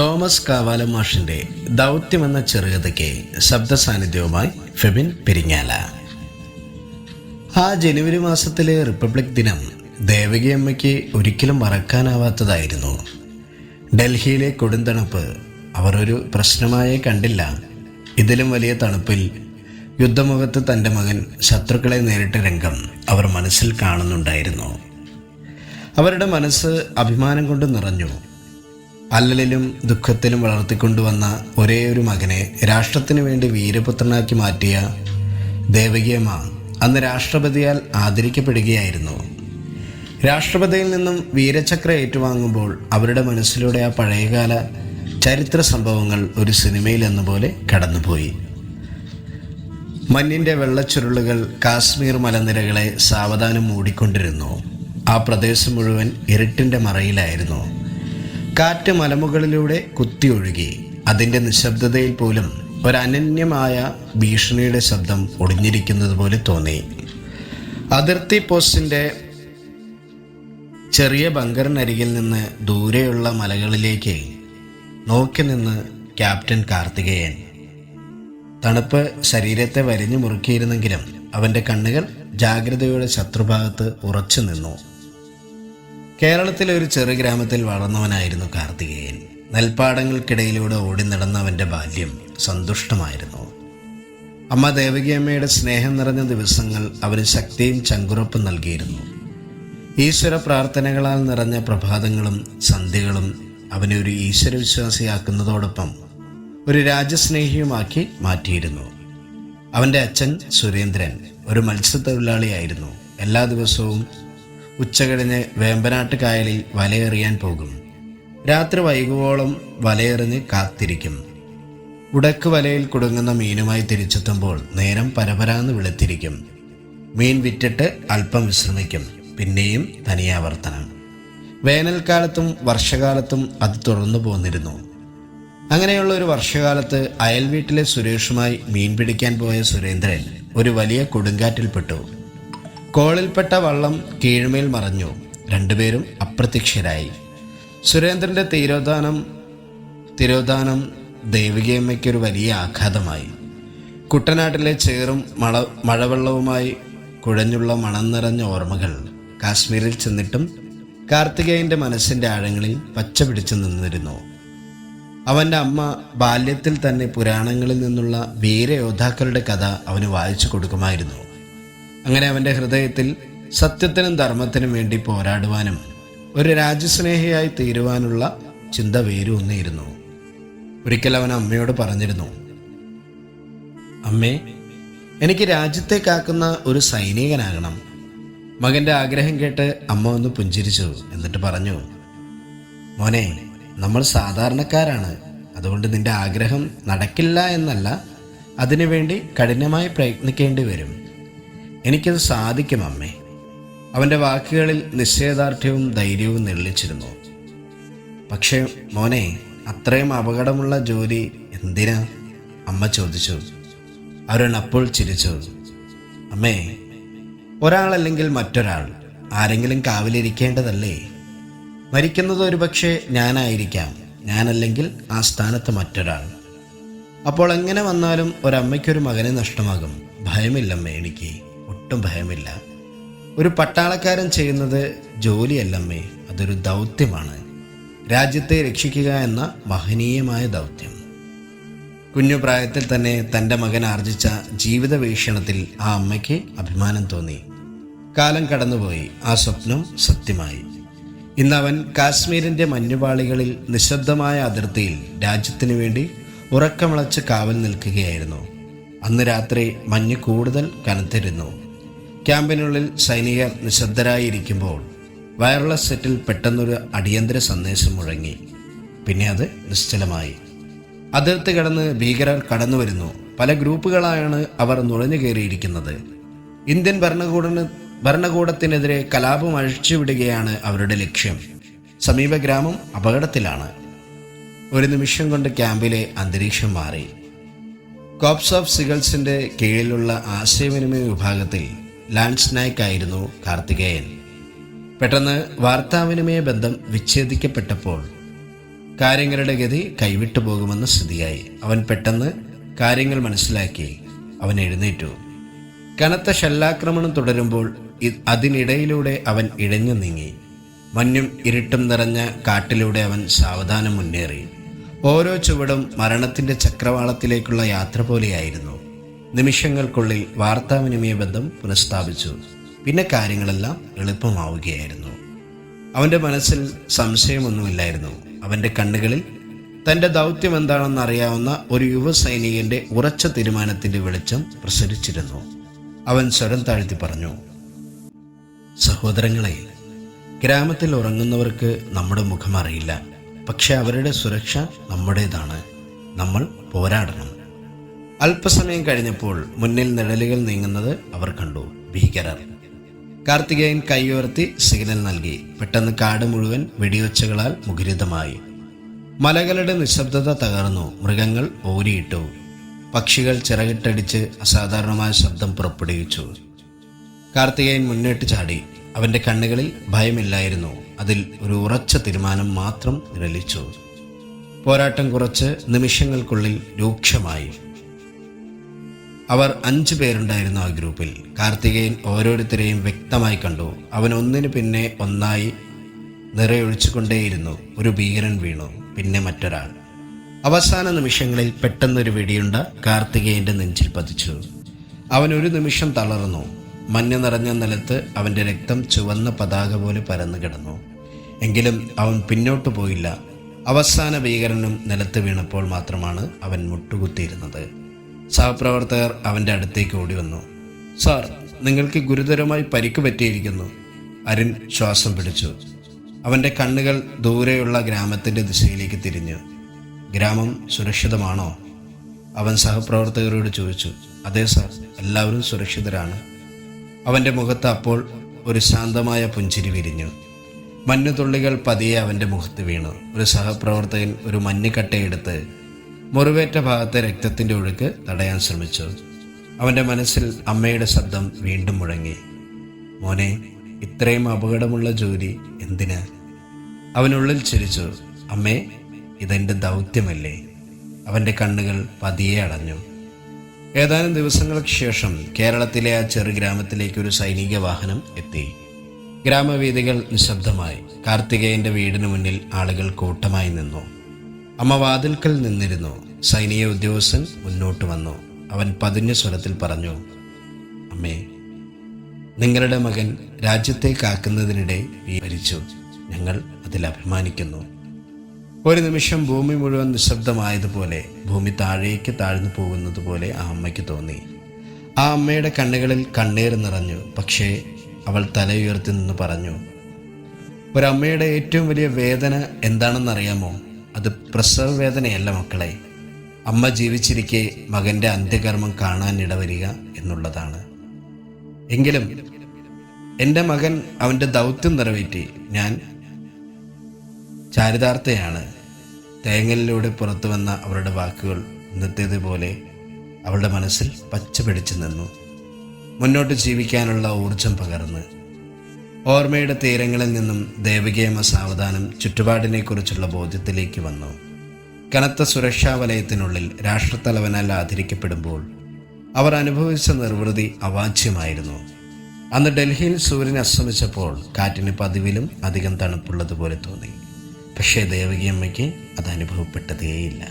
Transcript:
Thomas Kavalam മാഷിന്റെ ദൗത്യമെന്ന ചെറുകഥയ്ക്ക് ശബ്ദ സാന്നിധ്യവുമായി ഫെബിൻ പെരിങ്ങാല. ആ ജനുവരി മാസത്തിലെ റിപ്പബ്ലിക് ദിനം ദേവകിയമ്മയ്ക്ക് ഒരിക്കലും മറക്കാനാവാത്തതായിരുന്നു. ഡൽഹിയിലെ കൊടുന്തണുപ്പ് അവർ ഒരു പ്രശ്നമായേ കണ്ടില്ല. ഇതിലും വലിയ തണുപ്പിൽ യുദ്ധമുഖത്ത് തൻ്റെ മകൻ ശത്രുക്കളെ നേരിട്ട രംഗം അവർ മനസ്സിൽ കാണുന്നുണ്ടായിരുന്നു. അവരുടെ മനസ്സ് അഭിമാനം കൊണ്ട് നിറഞ്ഞു. അല്ലലിലും ദുഃഖത്തിലും വളർത്തിക്കൊണ്ടുവന്ന ഒരേ ഒരു മകനെ രാഷ്ട്രത്തിനു വേണ്ടി വീരപുത്രനാക്കി മാറ്റിയ ദേവകിയമ്മ അന്ന് രാഷ്ട്രപതിയാൽ ആദരിക്കപ്പെടുകയായിരുന്നു. രാഷ്ട്രപതിയിൽ നിന്നും വീരചക്ര ഏറ്റുവാങ്ങുമ്പോൾ അവരുടെ മനസ്സിലൂടെ ആ പഴയകാല ചരിത്ര സംഭവങ്ങൾ ഒരു സിനിമയിൽ എന്നപോലെ കടന്നുപോയി. മഞ്ഞിൻ്റെ വെള്ളച്ചുരുളുകൾ കാശ്മീർ മലനിരകളെ സാവധാനം മൂടിക്കൊണ്ടിരുന്നു. ആ പ്രദേശം മുഴുവൻ ഇരുട്ടിൻ്റെ മറയിലായിരുന്നു. കാറ്റ് മലമുകളിലൂടെ കുത്തിയൊഴുകി. അതിൻ്റെ നിശബ്ദതയിൽ പോലും ഒരനന്യമായ ഭീഷണിയുടെ ശബ്ദം ഒളിഞ്ഞിരിക്കുന്നത് പോലെ തോന്നി. അതിർത്തി പോസ്റ്റിൻ്റെ ചെറിയ ബങ്കറിനരികിൽ നിന്ന് ദൂരെയുള്ള മലകളിലേക്ക് നോക്കി നിന്ന് ക്യാപ്റ്റൻ കാർത്തികേയൻ. തണുപ്പ് ശരീരത്തെ വരിഞ്ഞു മുറുക്കിയിരുന്നെങ്കിലും അവൻ്റെ കണ്ണുകൾ ജാഗ്രതയുടെ ശത്രുഭാഗത്ത് ഉറച്ചു നിന്നു. കേരളത്തിലെ ഒരു ചെറു ഗ്രാമത്തിൽ വളർന്നവനായിരുന്നു കാർത്തികേയൻ. നെൽപ്പാടങ്ങൾക്കിടയിലൂടെ ഓടി നടന്നവൻ്റെ ബാല്യം സന്തുഷ്ടമായിരുന്നു. അമ്മ ദേവകിയമ്മയുടെ സ്നേഹം നിറഞ്ഞ ദിവസങ്ങൾ അവന് ശക്തിയും ചങ്കുറപ്പും നൽകിയിരുന്നു. ഈശ്വര പ്രാർത്ഥനകളാൽ നിറഞ്ഞ പ്രഭാതങ്ങളും സന്ധ്യകളും അവനെ ഒരു ഈശ്വരവിശ്വാസിയാക്കുന്നതോടൊപ്പം ഒരു രാജ്യസ്നേഹിയുമാക്കി മാറ്റിയിരുന്നു. അവൻ്റെ അച്ഛൻ സുരേന്ദ്രൻ ഒരു മത്സ്യത്തൊഴിലാളിയായിരുന്നു. എല്ലാ ദിവസവും ഉച്ചകഴിഞ്ഞ് വേമ്പനാട്ട് കായലിൽ വലയെറിയാൻ പോകും. രാത്രി വൈകുവോളം വലയെറിഞ്ഞ് കാത്തിരിക്കും. ഉടക്ക് വലയിൽ കുടുങ്ങുന്ന മീനുമായി തിരിച്ചെത്തുമ്പോൾ നേരം പരപരാന്ന് വെളുത്തിരിക്കും. മീൻ വിറ്റിട്ട് അല്പം വിശ്രമിക്കും. പിന്നെയും തനിയാവർത്തനം. വേനൽക്കാലത്തും വർഷകാലത്തും അത് തുടർന്നു പോന്നിരുന്നു. അങ്ങനെയുള്ള ഒരു വർഷകാലത്ത് അയൽവീട്ടിലെ സുരേഷുമായി മീൻ പിടിക്കാൻ പോയ സുരേന്ദ്രൻ ഒരു വലിയ കൊടുങ്കാറ്റിൽപ്പെട്ടു. കോളിൽപ്പെട്ട വള്ളം കീഴ്മേൽ മറഞ്ഞു. രണ്ടുപേരും അപ്രത്യക്ഷരായി. സുരേന്ദ്രൻ്റെ തിരോധാനം ദേവികയമ്മയ്ക്കൊരു വലിയ ആഘാതമായി. കുട്ടനാട്ടിലെ ചേറും മഴവെള്ളവുമായി കുഴഞ്ഞുള്ള മണം നിറഞ്ഞ ഓർമ്മകൾ കാശ്മീരിൽ ചെന്നിട്ടും കാർത്തികേയൻ്റെ മനസ്സിൻ്റെ ആഴങ്ങളിൽ പച്ച പിടിച്ചു നിന്നിരുന്നു. അവൻ്റെ അമ്മ ബാല്യത്തിൽ തന്നെ പുരാണങ്ങളിൽ നിന്നുള്ള വീരയോദ്ധാക്കളുടെ കഥ അവന് വായിച്ചു കൊടുക്കുമായിരുന്നു. അങ്ങനെ അവൻ്റെ ഹൃദയത്തിൽ സത്യത്തിനും ധർമ്മത്തിനും വേണ്ടി പോരാടുവാനും ഒരു രാജ്യസ്നേഹിയായി തീരുവാനുള്ള ചിന്ത വേരൂന്നിയിരുന്നു. ഒരിക്കൽ അവൻ അമ്മയോട് പറഞ്ഞിരുന്നു, അമ്മേ, എനിക്ക് രാജ്യത്തെ കാക്കുന്ന ഒരു സൈനികനാകണം. മകൻ്റെ ആഗ്രഹം കേട്ട് അമ്മ ഒന്ന് പുഞ്ചിരിച്ചു. എന്നിട്ട് പറഞ്ഞു, മോനെ, നമ്മൾ സാധാരണക്കാരാണ്. അതുകൊണ്ട് നിന്റെ ആഗ്രഹം നടക്കില്ല എന്നല്ല, അതിനുവേണ്ടി കഠിനമായി പ്രയത്നിക്കേണ്ടി വരും. എനിക്കത് സാധിക്കും അമ്മേ. അവൻ്റെ വാക്കുകളിൽ നിശ്ചയദാർഢ്യവും ധൈര്യവും നിഴലിച്ചിരുന്നു. പക്ഷേ മോനെ, അത്രയും അപകടമുള്ള ജോലി എന്തിനാ? അമ്മ ചോദിച്ചു. അവൻ അപ്പോൾ ചിരിച്ചു. അമ്മേ, ഒരാളല്ലെങ്കിൽ മറ്റൊരാൾ, ആരെങ്കിലും കാവലിരിക്കേണ്ടതല്ലേ? മരിക്കുന്നത് ഒരുപക്ഷെ ഞാനായിരിക്കാം. ഞാനല്ലെങ്കിൽ ആ സ്ഥാനത്ത് മറ്റൊരാൾ. അപ്പോൾ എങ്ങനെ വന്നാലും ഒരമ്മയ്ക്കൊരു മകനെ നഷ്ടമാകും. ഭയമില്ലമ്മേ, എനിക്ക് ഒട്ടും ഭയമില്ല. ഒരു പട്ടാളക്കാരൻ ചെയ്യുന്നത് ജോലിയല്ലമ്മേ, അതൊരു ദൗത്യമാണ്. രാജ്യത്തെ രക്ഷിക്കുക എന്ന മഹനീയമായ ദൗത്യം. കുഞ്ഞു പ്രായത്തിൽ തന്നെ തൻ്റെ മകൻ ആർജിച്ച ജീവിത വീക്ഷണത്തിൽ ആ അമ്മയ്ക്ക് അഭിമാനം തോന്നി. കാലം കടന്നുപോയി. ആ സ്വപ്നം സത്യമായി. ഇന്നവൻ കാശ്മീരിൻ്റെ മഞ്ഞുപാളികളിൽ നിശബ്ദമായ അതിർത്തിയിൽ രാജ്യത്തിനു വേണ്ടി ഉറക്കമിളച്ച് കാവൽ നിൽക്കുകയായിരുന്നു. അന്ന് രാത്രി മഞ്ഞ് കൂടുതൽ കനത്തിരുന്നു. ക്യാമ്പിനുള്ളിൽ സൈനികർ നിശബ്ദരായിരിക്കുമ്പോൾ വയർലെസ് സെറ്റിൽ പെട്ടെന്നൊരു അടിയന്തര സന്ദേശം മുഴങ്ങി. പിന്നെ അത് നിശ്ചലമായി. അതിർത്തി കടന്ന് ഭീകരർ കടന്നു വരുന്നു. പല ഗ്രൂപ്പുകളായാണ് അവർ നുഴഞ്ഞു കയറിയിരിക്കുന്നത്. ഇന്ത്യൻ ഭരണകൂടത്തിനെതിരെ കലാപം അഴിച്ചുവിടുകയാണ് അവരുടെ ലക്ഷ്യം. സമീപ ഗ്രാമം അപകടത്തിലാണ്. ഒരു നിമിഷം കൊണ്ട് ക്യാമ്പിലെ അന്തരീക്ഷം മാറി. കോപ്സ് ഓഫ് സിഗൾസിൻ്റെ കീഴിലുള്ള ആശയവിനിമയ വിഭാഗത്തിൽ ലാൻസ് നായ്ക്ക് ആയിരുന്നു കാർത്തികേയൻ. പെട്ടെന്ന് വാർത്താവിനിമയ ബന്ധം വിച്ഛേദിക്കപ്പെട്ടപ്പോൾ കാര്യങ്ങളുടെ ഗതി കൈവിട്ടു പോകുമെന്ന സ്ഥിതിയായി. അവൻ പെട്ടെന്ന് കാര്യങ്ങൾ മനസ്സിലാക്കി. അവൻ എഴുന്നേറ്റു. കനത്ത ഷെല്ലാക്രമണം തുടരുമ്പോൾ അതിനിടയിലൂടെ അവൻ ഇഴഞ്ഞു നീങ്ങി. മഞ്ഞും ഇരുട്ടും നിറഞ്ഞ കാട്ടിലൂടെ അവൻ സാവധാനം മുന്നേറി. ഓരോ ചുവടും മരണത്തിന്റെ ചക്രവാളത്തിലേക്കുള്ള യാത്ര പോലെയായിരുന്നു. നിമിഷങ്ങൾക്കുള്ളിൽ വാർത്താവിനിമയ ബന്ധം പുനഃസ്ഥാപിച്ചു. പിന്നെ കാര്യങ്ങളെല്ലാം എളുപ്പമാവുകയായിരുന്നു. അവന്റെ മനസ്സിൽ സംശയമൊന്നുമില്ലായിരുന്നു. അവന്റെ കണ്ണുകളിൽ തന്റെ ദൗത്യം എന്താണെന്ന് അറിയാവുന്ന ഒരു യുവ സൈനികന്റെ ഉറച്ച തീരുമാനത്തിന്റെ വെളിച്ചം പ്രസരിച്ചിരുന്നു. അവൻ സ്വരം താഴ്ത്തി പറഞ്ഞു, സഹോദരങ്ങളെ, ഗ്രാമത്തിൽ ഉറങ്ങുന്നവർക്ക് നമ്മുടെ മുഖം അറിയില്ല. പക്ഷെ അവരുടെ സുരക്ഷ നമ്മുടേതാണ്. നമ്മൾ പോരാടണം. അല്പസമയം കഴിഞ്ഞപ്പോൾ മുന്നിൽ നിഴലുകൾ നീങ്ങുന്നത് അവർ കണ്ടു. ഭീകരർ. കാർത്തികേയൻ കൈയുയർത്തി സിഗ്നൽ നൽകി. പെട്ടെന്ന് കാട് മുഴുവൻ വെടിയൊച്ചകളാൽ മുഖരിതമായി. മലകളുടെ നിശബ്ദത തകർന്നു. മൃഗങ്ങൾ ഓരിയിട്ടു. പക്ഷികൾ ചിറകിട്ടടിച്ച് അസാധാരണമായ ശബ്ദം പുറപ്പെടുവിച്ചു. കാർത്തികേയൻ മുന്നോട്ട് ചാടി. അവന്റെ കണ്ണുകളിൽ ഭയമില്ലായിരുന്നു. അതിൽ ഒരു ഉറച്ച തീരുമാനം മാത്രം നിഴലിച്ചു. പോരാട്ടം കുറച്ച് നിമിഷങ്ങൾക്കുള്ളിൽ രൂക്ഷമായി. അവർ 5 പേരുണ്ടായിരുന്നു ആ ഗ്രൂപ്പിൽ. കാർത്തികേയൻ ഓരോരുത്തരെയും വ്യക്തമായി കണ്ടു. അവൻ ഒന്നിനു പിന്നെ ഒന്നായി നിറയൊഴിച്ചുകൊണ്ടേയിരുന്നു. ഒരു ഭീകരൻ വീണു. പിന്നെ മറ്റൊരാൾ. അവസാന നിമിഷങ്ങളിൽ പെട്ടെന്നൊരു വെടിയുണ്ട കാർത്തികേയന്റെ നെഞ്ചിൽ പതിച്ചു. അവൻ ഒരു നിമിഷം തളർന്നു. മഞ്ഞ നിറഞ്ഞ നിലത്ത് അവന്റെ രക്തം ചുവന്ന പതാക പോലെ പരന്നു കിടന്നു. എങ്കിലും അവൻ പിന്നോട്ടു പോയില്ല. അവസാന ഭീകരനും നിലത്ത് വീണപ്പോൾ മാത്രമാണ് അവൻ മുട്ടുകുത്തിയിരുന്നത്. സഹപ്രവർത്തകർ അവന്റെ അടുത്തേക്ക് ഓടി വന്നു. സാർ, നിങ്ങൾക്ക് ഗുരുതരമായി പരിക്ക് പറ്റിയിരിക്കുന്നു. അരുൺ ശ്വാസം പിടിച്ചു. അവന്റെ കണ്ണുകൾ ദൂരെയുള്ള ഗ്രാമത്തിന്റെ ദിശയിലേക്ക് തിരിഞ്ഞു. ഗ്രാമം സുരക്ഷിതമാണോ? അവൻ സഹപ്രവർത്തകരോട് ചോദിച്ചു. അതെ സാർ, എല്ലാവരും സുരക്ഷിതരാണ്. അവന്റെ മുഖത്ത് അപ്പോൾ ഒരു ശാന്തമായ പുഞ്ചിരി വിരിഞ്ഞു. മഞ്ഞുതുള്ളികൾ പതിയെ അവന്റെ മുഖത്ത് വീണു. ഒരു സഹപ്രവർത്തകൻ ഒരു മഞ്ഞുകട്ടയെടുത്ത് മുറിവേറ്റ ഭാഗത്തെ രക്തത്തിന്റെ ഒഴുക്ക് തടയാൻ ശ്രമിച്ചു. അവന്റെ മനസ്സിൽ അമ്മയുടെ ശബ്ദം വീണ്ടും മുഴങ്ങി. മോനെ, ഇത്രയും അപകടമുള്ള ജോലി എന്തിനാ? അവനുള്ളിൽ ചിരിച്ചു. അമ്മേ, ഇതെന്റെ ദൗത്യമല്ലേ? അവന്റെ കണ്ണുകൾ പതിയെ അടഞ്ഞു. ഏതാനും ദിവസങ്ങൾക്ക് ശേഷം കേരളത്തിലെ ആ ചെറു ഗ്രാമത്തിലേക്ക് ഒരു സൈനിക വാഹനം എത്തി. ഗ്രാമവീഥികൾ നിശബ്ദമായി. കാർത്തികേയന്റെ വീടിന് മുന്നിൽ ആളുകൾ കൂട്ടമായി നിന്നു. അമ്മ വാതിൽക്കൽ നിന്നിരുന്നു. സൈനിക ഉദ്യോഗസ്ഥൻ മുന്നോട്ട് വന്നു. അവൻ പതിഞ്ഞ സ്വരത്തിൽ പറഞ്ഞു, അമ്മേ, നിങ്ങളുടെ മകൻ രാജ്യത്തെ കാക്കുന്നതിനിടെ മരിച്ചു. ഞങ്ങൾ അതിൽ അഭിമാനിക്കുന്നു. ഒരു നിമിഷം ഭൂമി മുഴുവൻ നിശബ്ദമായതുപോലെ, ഭൂമി താഴേക്ക് താഴ്ന്നു പോകുന്നത് പോലെ ആ അമ്മയ്ക്ക് തോന്നി. ആ അമ്മയുടെ കണ്ണുകളിൽ കണ്ണീർ നിറഞ്ഞു. പക്ഷേ അവൾ തലയുയർത്തി നിന്ന് പറഞ്ഞു, ഒരമ്മയുടെ ഏറ്റവും വലിയ വേദന എന്താണെന്നറിയാമോ? അത് പ്രസവ വേദനയല്ല മക്കളെ. അമ്മ ജീവിച്ചിരിക്കെ മകന്റെ അന്ത്യകർമ്മം കാണാനിടവരിക എന്നുള്ളതാണ്. എങ്കിലും എൻ്റെ മകൻ അവൻ്റെ ദൗത്യം നിറവേറ്റി. ഞാൻ ചാരിതാർത്ഥയാണ്. തേങ്ങലിലൂടെ പുറത്തു വന്ന അവരുടെ വാക്കുകൾ ഇന്നത്തേതുപോലെ അവളുടെ മനസ്സിൽ പച്ച പിടിച്ചു നിന്നു. മുന്നോട്ട് ജീവിക്കാനുള്ള ഊർജം പകർന്ന്. ഓർമ്മയുടെ തീരങ്ങളിൽ നിന്നും ദേവികയമ്മ സാവധാനം ചുറ്റുപാടിനെക്കുറിച്ചുള്ള ബോധ്യത്തിലേക്ക് വന്നു. കനത്ത സുരക്ഷാ വലയത്തിനുള്ളിൽ രാഷ്ട്രത്തലവനാൽ ആദരിക്കപ്പെടുമ്പോൾ അവർ അനുഭവിച്ച നിർവൃതി അവാച്യമായിരുന്നു. അന്ന് ഡൽഹിയിൽ സൂര്യൻ അസ്തമിച്ചപ്പോൾ കാറ്റിന് പതിവിലും അധികം തണുപ്പുള്ളതുപോലെ തോന്നി. പക്ഷേ ദേവകിയമ്മയ്ക്ക് അത് അനുഭവപ്പെട്ടതേയില്ല.